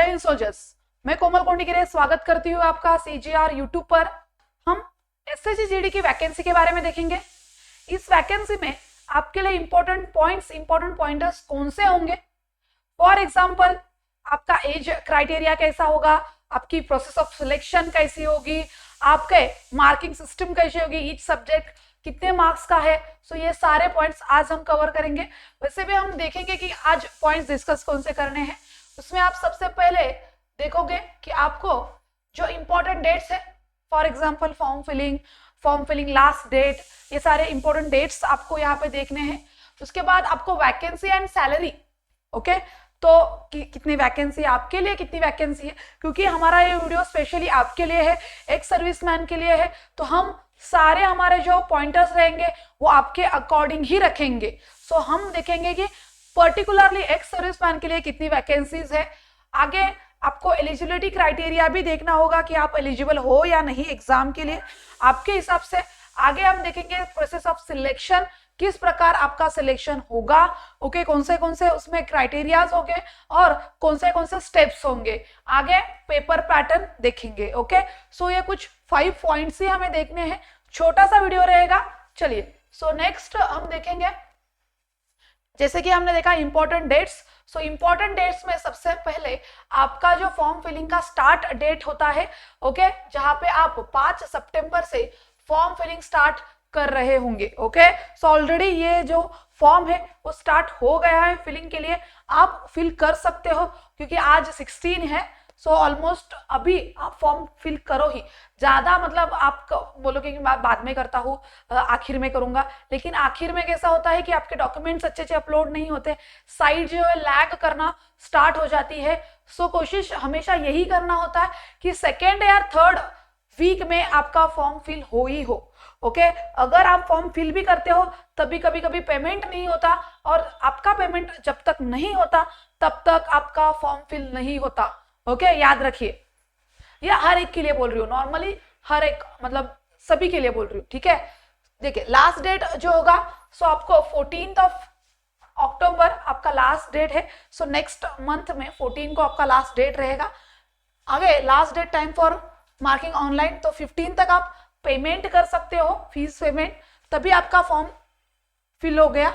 जय हिंद सोल्जर्स, मैं कोमल कोंडीगिरे स्वागत करती हूँ आपका सीजीआर यूट्यूब पर। हम एसएससी जीडी की वैकेंसी के बारे में देखेंगे। इस वैकेंसी में आपके लिए इंपॉर्टेंट पॉइंटर्स कौन से होंगे। फॉर एग्जांपल, आपका एज क्राइटेरिया कैसा होगा, आपकी प्रोसेस ऑफ सिलेक्शन कैसी होगी, आपके मार्किंग सिस्टम कैसे होगी, ईच सब्जेक्ट कितने मार्क्स का है। सो ये सारे पॉइंट्स आज हम कवर करेंगे। वैसे भी हम देखेंगे कि आज पॉइंट्स डिस्कस कौन से करने हैं। उसमें आप सबसे पहले देखोगे कि आपको जो इंपॉर्टेंट डेट्स है, for example form filling last date, ये सारे इंपॉर्टेंट डेट्स आपको यहाँ पे देखने हैं। उसके बाद आपको वैकेंसी एंड सैलरी, ओके, तो कितनी वैकेंसी आपके लिए, कितनी वैकेंसी है, क्योंकि हमारा ये वीडियो स्पेशली आपके लिए है, एक सर्विसमैन के लिए है, तो हम सारे हमारे जो पॉइंटर्स रहेंगे वो आपके अकॉर्डिंग ही रखेंगे। सो हम देखेंगे कि पर्टिकुलरली एक सर्विसमैन के लिए कितनी वैकेंसीज है। आगे आपको एलिजिबिलिटी क्राइटेरिया भी देखना होगा कि आप एलिजिबल हो या नहीं एग्जाम के लिए, आपके हिसाब से। आगे हम देखेंगे प्रोसेस ऑफ सिलेक्शन, किस प्रकार आपका सिलेक्शन होगा, ओके, कौन से उसमें क्राइटेरियाज होंगे और कौन से स्टेप्स होंगे। आगे पेपर पैटर्न देखेंगे, ओके। सो ये कुछ 5 पॉइंट्स ही हमें देखने हैं, छोटा सा वीडियो रहेगा। चलिए, सो नेक्स्ट हम देखेंगे, जैसे कि हमने देखा important dates. So important dates में सबसे पहले आपका जो फॉर्म फिलिंग का स्टार्ट डेट होता है, ओके, जहां पे आप 5 सितंबर से फॉर्म फिलिंग स्टार्ट कर रहे होंगे, ओके। सो ऑलरेडी ये जो फॉर्म है वो स्टार्ट हो गया है फिलिंग के लिए, आप फिल कर सकते हो क्योंकि आज 16 है। सो ऑलमोस्ट अभी आप फॉर्म फिल करो ही, ज्यादा मतलब आप बोलोगे कि मैं बाद में करता हूँ, आखिर में करूंगा, लेकिन आखिर में कैसा होता है कि आपके डॉक्यूमेंट्स अच्छे से अपलोड नहीं होते, साइट जो है लैग करना स्टार्ट हो जाती है। सो कोशिश हमेशा यही करना होता है कि सेकेंड या थर्ड वीक में आपका फॉर्म फिल हो ही हो, ओके। अगर आप फॉर्म फिल भी करते हो तभी कभी पेमेंट नहीं होता, और आपका पेमेंट जब तक नहीं होता तब तक आपका फॉर्म फिल नहीं होता, ओके, याद रखिए। ये हर एक के लिए बोल रही हूँ, नॉर्मली हर एक मतलब सभी के लिए बोल रही हूँ, ठीक है। देखिए लास्ट डेट जो होगा, सो आपको 14 अक्टूबर आपका लास्ट डेट है। सो नेक्स्ट मंथ में 14 को आपका लास्ट डेट रहेगा। आगे last date time for marking online, तो 15 तक आप पेमेंट कर सकते हो, फीस पेमेंट, तभी आपका फॉर्म फिल हो गया।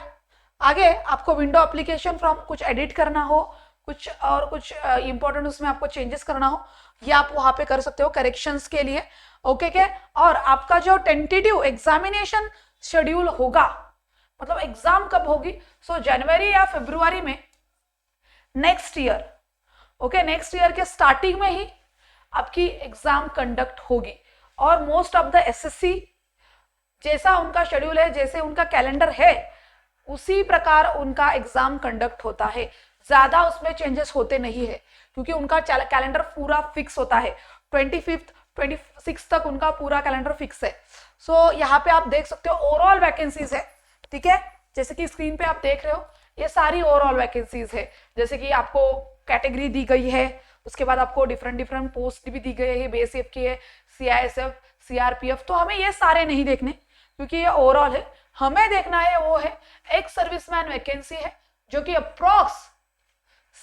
आगे आपको विंडो एप्लीकेशन फॉर्म कुछ एडिट करना हो, कुछ इंपॉर्टेंट उसमें आपको चेंजेस करना हो, ये आप वहां पे कर सकते हो करेक्शंस के लिए, ओके के। और आपका जो टेंटेटिव एग्जामिनेशन शेड्यूल होगा, मतलब एग्जाम कब होगी, सो जनवरी या फरवरी में next year, okay, next year के स्टार्टिंग में ही आपकी एग्जाम कंडक्ट होगी। और मोस्ट ऑफ द एसएससी जैसा उनका शेड्यूल है, जैसे उनका कैलेंडर है, उसी प्रकार उनका एग्जाम कंडक्ट होता है, ज्यादा उसमें चेंजेस होते नहीं है क्योंकि उनका कैलेंडर पूरा फिक्स होता है। 25 26 तक उनका पूरा कैलेंडर फिक्स है। सो यहाँ पे आप देख सकते हो ओवरऑल वैकेंसीज है, ठीक है, जैसे कि स्क्रीन पे आप देख रहे हो, ये सारी ओवरऑल वैकेंसीज है। जैसे कि आपको कैटेगरी दी गई है, उसके बाद आपको डिफरेंट पोस्ट भी दी गई है, बीएसएफ की है, सीआईएसएफ, सीआरपीएफ। तो हमें ये सारे नहीं देखने क्योंकि ये ओवरऑल है, हमें देखना है वो है एक सर्विसमैन वैकेंसी है जो कि अप्रॉक्स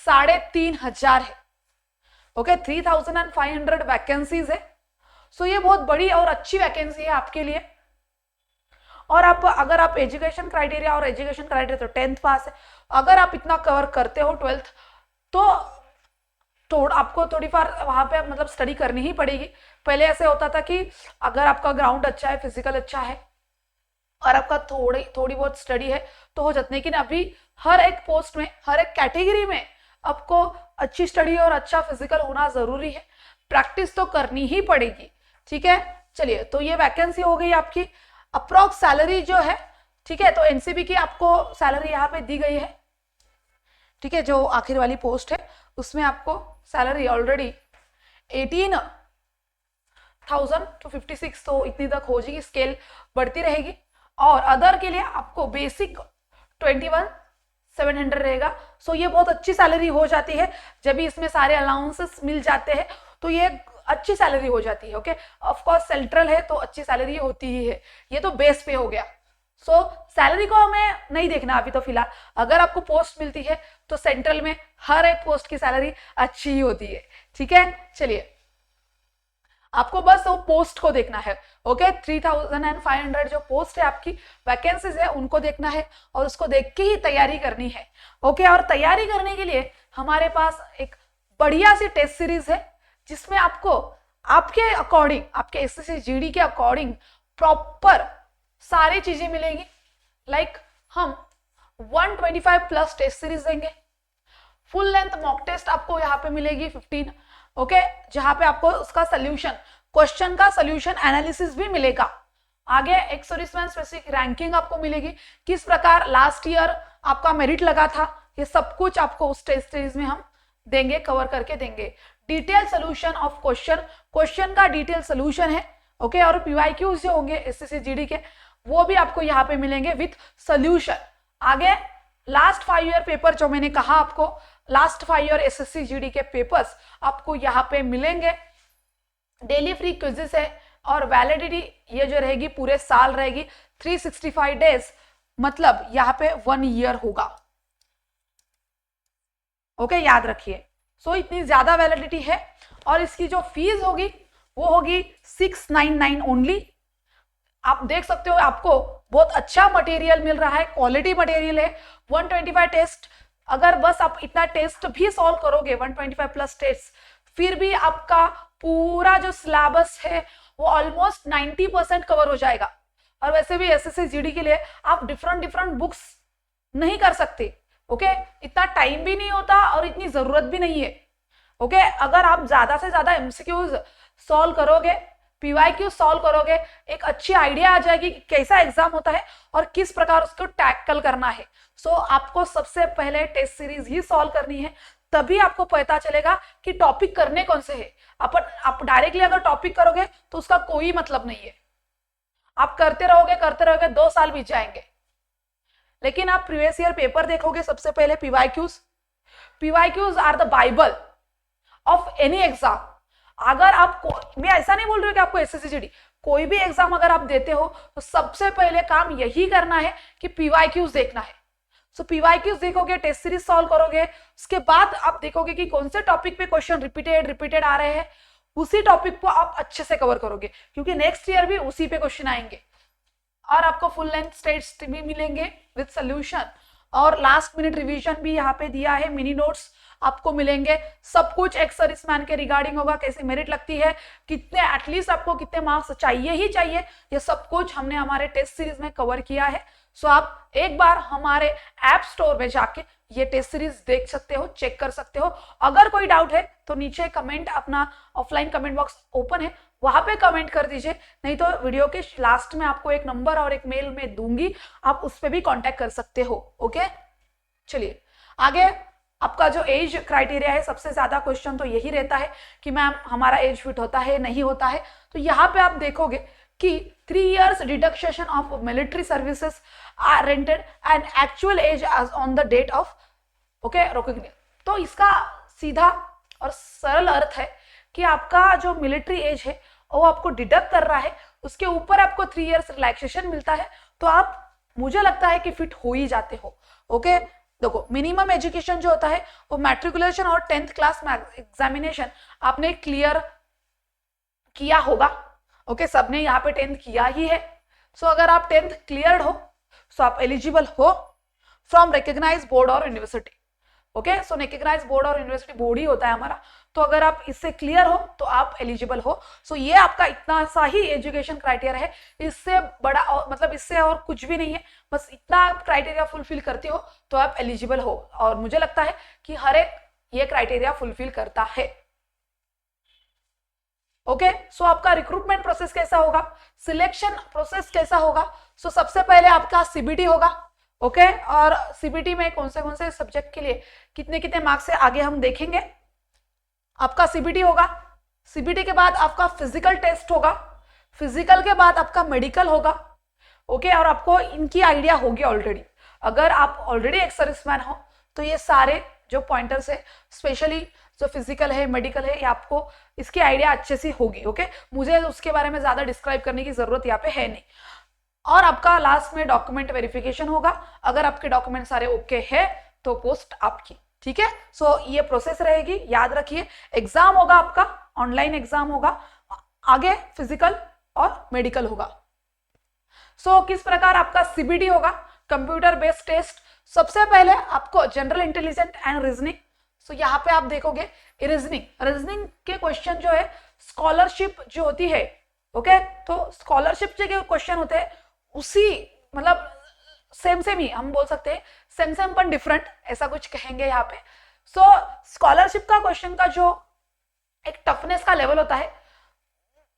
3,500 है, ओके, 3,500 वैकेंसीज है। सो ये बहुत बड़ी और अच्छी वैकेंसी है आपके लिए। और अगर आप एजुकेशन क्राइटेरिया तो 10th पास है, अगर आप इतना कवर करते हो 12th, तो आपको थोड़ी बार वहां पे मतलब स्टडी करनी ही पड़ेगी। पहले ऐसे होता था कि अगर आपका ग्राउंड अच्छा है, फिजिकल अच्छा है और आपका थोड़ी बहुत स्टडी है तो हो जाता है, लेकिन अभी हर एक पोस्ट में, हर एक कैटेगरी में आपको अच्छी स्टडी और अच्छा फिजिकल होना जरूरी है, प्रैक्टिस तो करनी ही पड़ेगी, ठीक है। चलिए, तो ये वैकेंसी हो गई आपकी। अप्रॉक्स सैलरी जो है, ठीक है, तो एनसीबी की आपको सैलरी यहाँ पे दी गई है, ठीक है, जो आखिर वाली पोस्ट है उसमें आपको सैलरी ऑलरेडी 18,000 to 56, तो इतनी तक हो जाएगी, स्केल बढ़ती रहेगी। और अदर के लिए आपको बेसिक 21,700 रहेगा। सो ये बहुत अच्छी सैलरी हो जाती है, जब भी इसमें सारे अलाउंसेस मिल जाते हैं तो ये अच्छी सैलरी हो जाती है, ओके। ऑफ कोर्स सेंट्रल है तो अच्छी सैलरी होती ही है, ये तो बेस पे हो गया। सो सैलरी को हमें नहीं देखना अभी तो फिलहाल। अगर आपको पोस्ट मिलती है तो सेंट्रल में हर एक पोस्ट की सैलरी अच्छी ही होती है, ठीक है। चलिए, आपको बस वो पोस्ट को देखना है, ओके। 3500 जो पोस्ट है आपकी वैकेंसीज है उनको देखना है और उसको देख के ही तैयारी करनी है, ओके। और तैयारी करने के लिए हमारे पास एक बढ़िया सी टेस्ट सीरीज है जिसमें आपको आपके अकॉर्डिंग, आपके एसएससी जीडी के अकॉर्डिंग प्रॉपर सारी चीजें मिलेगी। लाइक हम 125 प्लस टेस्ट सीरीज देंगे, फुल लेंथ मॉक टेस्ट आपको यहाँ पे मिलेगी 15, ओके, जहां पे आपको उसका सोल्यूशन, क्वेश्चन का सोल्यूशन एनालिसिस भी मिलेगा। आगे एक सर्विसमैन स्पेसिफिक रैंकिंग आपको मिलेगी, किस प्रकार लास्ट ईयर आपका मेरिट लगा था, ये सब कुछ आपको उस टेस्ट सीरीज में हम देंगे, कवर करके देंगे। Detail solution of question, question का डिटेल सोल्यूशन है, ओके। और पीवाईक्यूज जो होंगे एसएससी जीडी के वो भी आपको यहाँ पे मिलेंगे विथ सोल्यूशन। आगे लास्ट 5 ईयर पेपर जो मैंने कहा आपको, लास्ट 5 ईयर एसएससी जीडी के पेपर्स आपको यहाँ पे मिलेंगे। डेली फ्री क्विजेस है और वैलिडिटी ये जो रहेगी पूरे साल रहेगी, 365 डेज, मतलब यहाँ पे 1 ईयर होगा, ओके, याद रखिए। सो इतनी ज्यादा वैलिडिटी है और इसकी जो फीस होगी वो होगी 699 ओनली। आप देख सकते हो आपको बहुत अच्छा मटेरियल मिल रहा है, क्वालिटी मटेरियल है। 125 टेस्ट, अगर बस आप इतना टेस्ट भी सॉल्व करोगे 125 प्लस टेस्ट, फिर भी आपका पूरा जो सिलेबस है वो ऑलमोस्ट 90% कवर हो जाएगा। और वैसे भी एसएससी जीडी के लिए आप डिफरेंट बुक्स नहीं कर सकते, ओके। इतना टाइम भी नहीं होता और इतनी जरूरत भी नहीं है, ओके। अगर आप ज्यादा से ज्यादा एमसीक्यूज सॉल्व करोगे, पीवाईक्यू सॉल्व करोगे, एक अच्छी आइडिया आ जाएगी कि कैसा एग्जाम होता है और किस प्रकार उसको टैकल करना है। सो आपको सबसे पहले टेस्ट सीरीज ही सॉल्व करनी है, तभी आपको पता चलेगा कि टॉपिक करने कौन से है। आप डायरेक्टली अगर टॉपिक करोगे तो उसका कोई मतलब नहीं है, आप करते रहोगे 2 साल बीत जाएंगे। लेकिन आप प्रीवियस ईयर पेपर देखोगे सबसे पहले, PYQs are the bible of any exam. अगर आपको, मैं ऐसा नहीं बोल रही हूँ कि आपको एसएससी जीडी, कोई भी एग्जाम अगर आप देते हो तो सबसे पहले काम यही करना है कि पीवाईक्यूज देखना है। सो पीवाईक्यूज देखोगे, टेस्ट सीरीज सॉल्व करोगे, उसके बाद आप देखोगे कि कौन से टॉपिक पे क्वेश्चन रिपीटेड आ रहे हैं, उसी टॉपिक को आप अच्छे से कवर करोगे, क्योंकि नेक्स्ट ईयर भी उसी पे क्वेश्चन आएंगे। और आपको फुल लेंथ टेस्ट भी मिलेंगे विद सोल्यूशन, और लास्ट मिनट रिवीजन भी यहाँ पे दिया है, मिनी नोट्स आपको मिलेंगे। सब कुछ एक सर्विसमैन के रिगार्डिंग होगा, कैसे मेरिट लगती है, कितने एटलीस्ट आपको कितने मार्क्स चाहिए ही चाहिए, ये सब कुछ हमने हमारे टेस्ट सीरीज में कवर किया है। सो आप एक बार हमारे ऐप स्टोर में जाके ये टेस्ट सीरीज देख सकते हो, चेक कर सकते हो। अगर कोई डाउट है तो नीचे कमेंट, अपना ऑफलाइन कमेंट बॉक्स ओपन है, वहां पे कमेंट कर दीजिए, नहीं तो वीडियो के लास्ट में आपको एक नंबर और एक मेल में दूंगी, आप उस पर भी कांटेक्ट कर सकते हो, ओके। चलिए आगे, आपका जो एज क्राइटेरिया है, सबसे ज्यादा क्वेश्चन तो यही रहता है कि मैम हमारा एज फिट होता है नहीं होता है। तो यहाँ पे आप देखोगे कि 3 years deduction of military services are rented and actual age on the date of, okay, recognition. तो इसका सीधा और सरल अर्थ है कि आपका जो मिलिट्री एज है वो आपको डिडक्ट कर रहा है, उसके ऊपर आपको 3 years रिलैक्सेशन मिलता है, तो आप, मुझे लगता है कि फिट हो ही जाते हो, ओके। देखो, मिनिमम एजुकेशन जो होता है वो मैट्रिकुलेशन और 10th क्लास एग्जामिनेशन आपने क्लियर किया होगा, ओके। सबने यहाँ पे 10th किया ही है। सो अगर आप 10th क्लियर्ड हो सो आप एलिजिबल हो फ्रॉम रिकॉग्नाइज्ड बोर्ड और यूनिवर्सिटी, ओके। सो रिकॉग्नाइज्ड बोर्ड और यूनिवर्सिटी बोर्ड ही होता है हमारा, तो अगर आप इससे क्लियर हो तो आप एलिजिबल हो। सो ये आपका इतना सा ही एजुकेशन क्राइटेरिया है, इससे बड़ा मतलब इससे और कुछ भी नहीं है, बस इतना आप क्राइटेरिया फुलफिल करते हो तो आप एलिजिबल हो। और मुझे लगता है कि हर एक ये क्राइटेरिया फुलफिल करता है, ओके। सो आपका रिक्रूटमेंट प्रोसेस कैसा होगा, सिलेक्शन प्रोसेस कैसा होगा। सो सबसे पहले आपका सीबीटी होगा, ओके। और सीबीटी में कौन से सब्जेक्ट के लिए कितने कितने मार्क्स है आगे हम देखेंगे। आपका सीबीटी होगा, सीबीटी के बाद आपका फिजिकल टेस्ट होगा, फिजिकल के बाद आपका मेडिकल होगा, ओके। और आपको इनकी आइडिया होगी ऑलरेडी, अगर आप ऑलरेडी एक सर्विसमैन हो तो ये सारे जो पॉइंटर्स है, स्पेशली जो फिजिकल है, मेडिकल है, ये आपको इसकी आइडिया अच्छे से होगी, ओके। मुझे उसके बारे में ज्यादा डिस्क्राइब करने की जरूरत यहाँ पे है नहीं। और आपका लास्ट में डॉक्यूमेंट वेरिफिकेशन होगा। अगर आपके डॉक्यूमेंट सारे ओके है तो पोस्ट आपकी, ठीक है। सो ये प्रोसेस रहेगी, याद रखिए। एग्जाम होगा आपका, ऑनलाइन एग्जाम होगा, आगे फिजिकल और मेडिकल होगा। सो किस प्रकार आपका सीबीटी होगा, कंप्यूटर बेस्ड टेस्ट। सबसे पहले आपको जनरल इंटेलिजेंट एंड रीजनिंग। सो यहाँ पे आप देखोगे रीजनिंग के क्वेश्चन जो है स्कॉलरशिप जो होती है, ओके, तो स्कॉलरशिप जो क्वेश्चन होते हैं उसी मतलब सेम ही हम बोल सकते हैं, सेम पर डिफरेंट, ऐसा कुछ कहेंगे यहाँ पे। सो स्कॉलरशिप का क्वेश्चन का जो एक टफनेस का लेवल होता है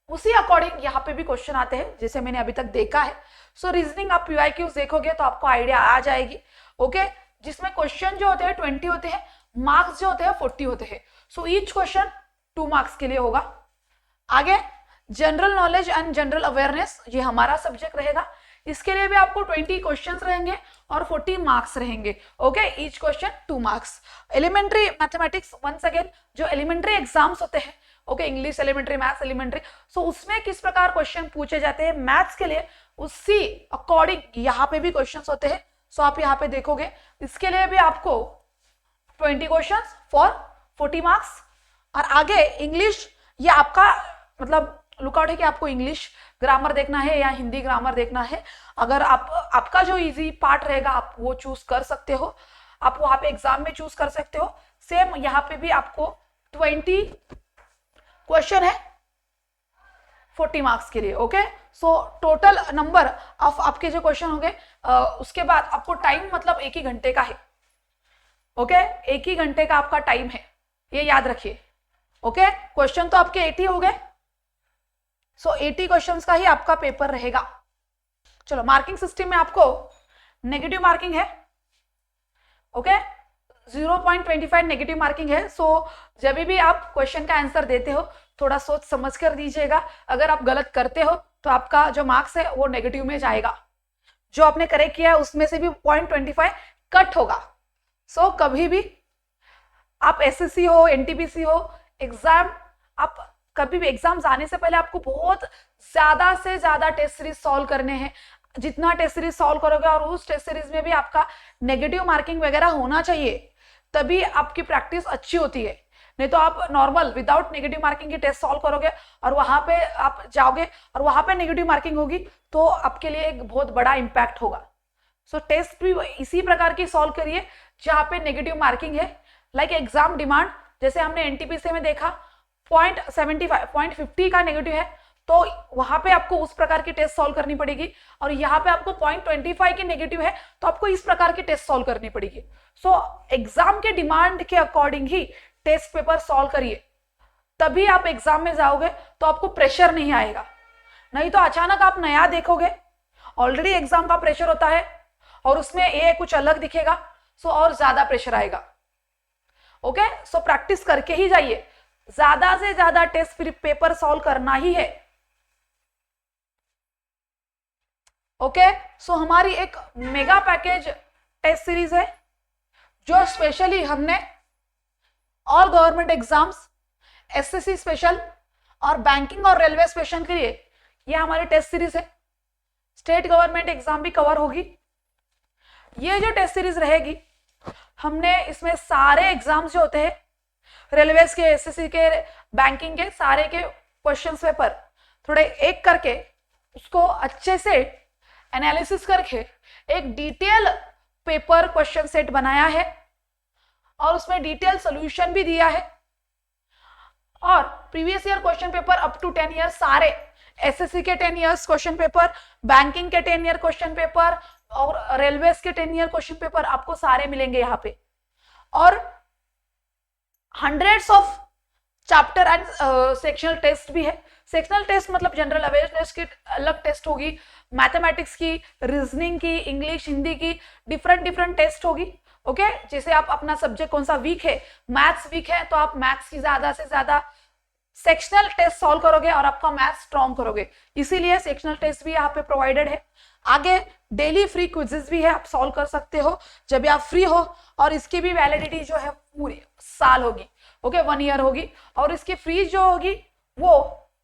उसी अकॉर्डिंग यहाँ पे भी क्वेश्चन आते हैं, जैसे मैंने अभी तक देखा है। सो रीजनिंग आप पीवाईक्यूज देखोगे तो आपको आइडिया आ जाएगी, ओके, जिसमें क्वेश्चन जो होते हैं 20 होते हैं, मार्क्स जो होते हैं 40 होते हैं। सो ईच क्वेश्चन 2 मार्क्स के लिए होगा। आगे general knowledge and general awareness, ये हमारा सब्जेक्ट रहेगा। इसके लिए भी आपको 20 क्वेश्चंस रहेंगे और 40 मार्क्स रहेंगे, okay, each question 2 marks. Elementary mathematics, once again जो एलिमेंट्री एग्जाम्स होते हैं, okay, English elementary, maths elementary, so उसमें किस प्रकार क्वेश्चन पूछे जाते हैं मैथ्स के लिए, उसी अकॉर्डिंग यहाँ पे भी क्वेश्चंस होते हैं। सो आप यहाँ पे देखोगे इसके लिए भी आपको 20 क्वेश्चंस फॉर 40 मार्क्स। और आगे इंग्लिश, ये आपका मतलब लुकआउट है कि आपको इंग्लिश ग्रामर देखना है या हिंदी ग्रामर देखना है। अगर आपका जो इजी पार्ट रहेगा आप वो चूज कर सकते हो, आप वहां पे एग्जाम में चूज कर सकते हो। सेम यहाँ पे भी आपको 20 क्वेश्चन है 40 मार्क्स के लिए, okay. So total number of आपके जो क्वेश्चन होंगे उसके बाद आपको टाइम मतलब 1 ही घंटे का है, ओके, 1 ही घंटे का आपका टाइम है, ये याद रखिए, ओके। क्वेश्चन तो आपके 80 हो गए। सो 80 क्वेश्चंस का ही आपका पेपर रहेगा। चलो, मार्किंग सिस्टम में आपको नेगेटिव मार्किंग है, ओके, 0.25 नेगेटिव मार्किंग है। सो जब भी आप क्वेश्चन का आंसर देते हो थोड़ा सोच समझ कर दीजिएगा। अगर आप गलत करते हो तो आपका जो मार्क्स है वो नेगेटिव में जाएगा, जो आपने करेक्ट किया है उसमें से भी 0.25 कट होगा। सो कभी भी आप एसएससी हो, एनटीपीसी हो, एग्जाम, आप कभी भी एग्जाम्स आने से पहले आपको बहुत ज्यादा से ज्यादा टेस्ट सीरीज सॉल्व करने हैं। जितना टेस्ट सीरीज सॉल्व करोगे और उस टेस्ट सीरीज में भी आपका नेगेटिव मार्किंग वगैरह होना चाहिए, तभी आपकी प्रैक्टिस अच्छी होती है। नहीं तो आप नॉर्मल विदाउट नेगेटिव मार्किंग की टेस्ट सॉल्व करोगे और वहां पे आप जाओगे और वहां पे नेगेटिव मार्किंग होगी तो आपके लिए एक बहुत बड़ा इंपैक्ट होगा। सो टेस्ट भी इसी प्रकार की सॉल्व करिए जहां पे नेगेटिव मार्किंग है। लाइक एग्जाम डिमांड, जैसे हमने एनटीपीसी में देखा 0.75 0.50 का नेगेटिव है, तो वहां पे आपको उस प्रकार की टेस्ट सॉल्व करनी पड़ेगी। और यहाँ पे आपको 0.25 की नेगेटिव है तो आपको इस प्रकार की टेस्ट सॉल्व करनी पड़ेगी। सो एग्जाम के डिमांड के अकॉर्डिंग ही टेस्ट पेपर सॉल्व करिए, तभी आप एग्जाम में जाओगे तो आपको प्रेशर नहीं आएगा। नहीं तो अचानक आप नया देखोगे, ऑलरेडी एग्जाम का प्रेशर होता है और उसमें ये कुछ अलग दिखेगा, सो और ज्यादा प्रेशर आएगा, ओके। सो प्रैक्टिस करके ही जाइए, ज्यादा से ज्यादा टेस्ट पेपर सॉल्व करना ही है, ओके। सो हमारी एक मेगा पैकेज टेस्ट सीरीज है जो स्पेशली हमने all government exams, SSC special और बैंकिंग और रेलवे स्पेशल के लिए ये हमारी टेस्ट सीरीज है। स्टेट गवर्नमेंट एग्जाम भी कवर होगी। ये जो टेस्ट सीरीज रहेगी, हमने इसमें सारे एग्जाम्स जो होते हैं, रेलवेज के, एसएससी के, बैंकिंग के, सारे के क्वेश्चन पेपर थोड़े एक करके उसको अच्छे से एनालिसिस करके एक डिटेल पेपर क्वेश्चन सेट बनाया है और उसमें डिटेल सोल्यूशन भी दिया है। और previous year question paper up to 10 year सारे, एसएससी के 10 ईयर्स क्वेश्चन पेपर, बैंकिंग के 10 ईयर क्वेश्चन पेपर और रेलवेज के 10 ईयर क्वेश्चन पेपर आपको सारे मिलेंगे यहाँ पे। और hundreds of chapter and sectional test भी है। सेक्शनल टेस्ट मतलब जनरल अवेयरनेस की अलग टेस्ट होगी, मैथमेटिक्स की, रीजनिंग की, इंग्लिश, हिंदी की डिफरेंट टेस्ट होगी, ओके। जैसे आप अपना सब्जेक्ट कौन सा वीक है, मैथ्स वीक है तो आप मैथ्स की ज्यादा से ज्यादा सेक्शनल टेस्ट सॉल्व करोगे और आपका मैथ्स स्ट्रॉन्ग करोगे, इसीलिए सेक्शनल टेस्ट भी यहाँ पे प्रोवाइडेड है। आगे डेली फ्री क्विजेस भी है, आप सॉल्व कर सकते हो जब भी आप फ्री हो। और इसकी भी वैलिडिटी जो है पूरी साल होगी, ओके, 1 ईयर होगी। और इसकी फीस जो होगी वो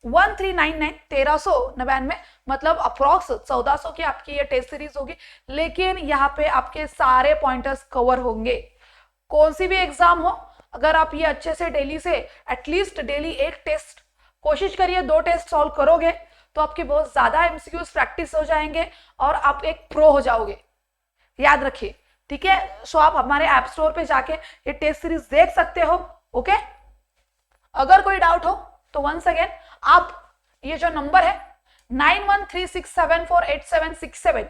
1399 1399, मतलब अप्रॉक्स 1400 की आपकी ये टेस्ट सीरीज होगी, लेकिन यहाँ पे आपके सारे पॉइंटर्स कवर होंगे। कौन सी भी एग्जाम हो, अगर आप ये अच्छे से डेली से एटलीस्ट डेली एक टेस्ट, कोशिश करिए 2 टेस्ट सॉल्व करोगे तो आपके बहुत ज्यादा एमसीक्यूज प्रैक्टिस हो जाएंगे और आप एक प्रो हो जाओगे, याद रखिए, ठीक है। सो आप हमारे ऐप स्टोर पे जाके ये टेस्ट सीरीज देख सकते हो, ओके। अगर कोई डाउट हो तो वंस अगेन आप ये जो नंबर है 9136748767,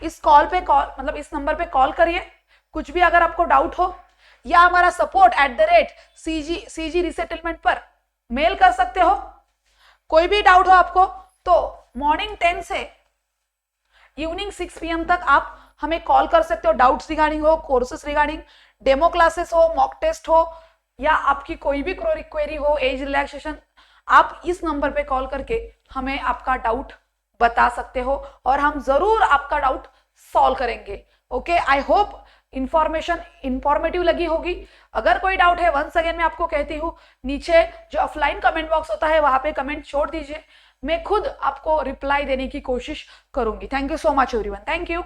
इस कॉल पे मतलब इस नंबर पे कॉल करिए, कुछ भी अगर आपको डाउट हो, या हमारा support@CG रिसेटलमेंट पर मेल कर सकते हो। कोई भी डाउट हो आपको तो मॉर्निंग 10 से इवनिंग 6 PM तक आप हमें कॉल कर सकते हो। डाउट्स रिगार्डिंग हो, कोर्सेस रिगार्डिंग, डेमो क्लासेस हो, मॉक टेस्ट हो, या आपकी कोई भी क्वेरी हो, एज रिलैक्सेशन, आप इस नंबर पे कॉल करके हमें आपका डाउट बता सकते हो और हम जरूर आपका डाउट सॉल्व करेंगे, okay. I hope information informative लगी होगी। अगर कोई डाउट है, वंस अगेन मैं आपको कहती हूँ, नीचे जो ऑफलाइन कमेंट बॉक्स होता है वहां पे कमेंट छोड़ दीजिए, मैं खुद आपको रिप्लाई देने की कोशिश करूंगी। Thank you so much everyone, thank you.